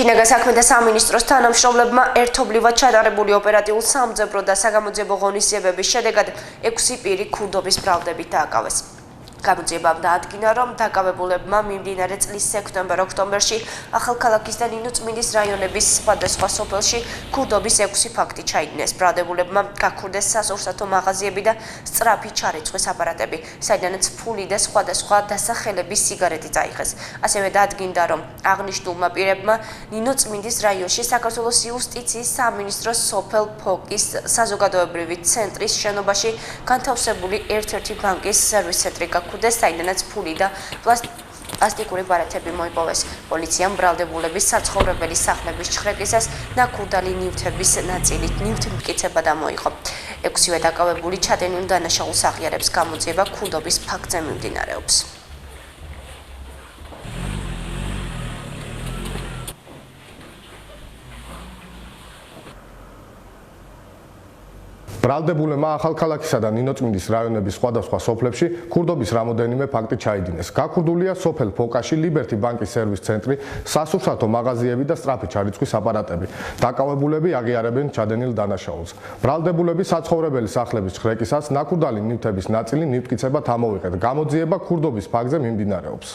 შინაგან საქმეთა სამინისტროს თანამშრომლებმა ერთობლივად ჩატარებული ოპერატიულ სამძებრო და საგამოძიებო ღონისძიებების შედეგად 6 პირი ქურდობის ბრალდებით დააკავეს. გამოძიებამ დაადგინა, რომ დაკავებულებმა მიმდინარე წლის სექტემბერ-ოქტომბერში ახალქალაქის და ნინოწმინდის რაიონების სხვადასხვა სოფელში ქურდობის 6 ფაქტი ჩაიდინეს. ბრალდებულებმა გაქურდეს სასურსათო მაღაზიები და სწრაფი ჩარიცხვის აპარატები, საიდანაც ფული და სხვადასხვა დასახელების სიგარეტი წაიღეს. ასევე დაადგინდა, რომ აღნიშნულმა პირებმა ნინოწმინდის რაიონში საქართველოს იუსტიციის სამინისტროს სოფელ ფოკის საზოგადოებრივი ცენტრის შენობაში განთავსებული ერთ-ერთი ბანკის სერვის ცენტრი საიდანაც ფული და პლასტიკური ბარათები მოიპოვეს. პოლიციამ ბრალდებულების საცხოვრებელი სახლების ჩხრეკისას ნაქურდალი ნივთების ნაწილით ნივთმტკიცება მოიღო. 6-ვე დაკავებული ჩადენილ დანაშაულს აღიარებს. გამოძიება ქურდობის ფაქტზე მიმდინარეობს. ბრალდებულებმა ახალქალაქისა და ნინოწმინდის რაიონების სხვადასხვა სოფლებში ქურდობის რამოდენიმე ფაქტი ჩაიდინეს. გაქურდულია სოფელ ფოკაში ლიბერთი ბანკის სერვის ცენტრი, სასურსათო მაღაზიები და სწრაფი ჩარიცხვის აპარატები. დაკავებულები აღიარებენ ჩადენილ დანაშაულს. ბრალდებულები საცხოვრებელი სახლების ჩხრეკისას ნაქურდალი ნივთების ნაწილი ნივთმტკიცებად ამოვიღეთ. გამოძიება ქურდობის ფაქტზე მიმდინარეობს.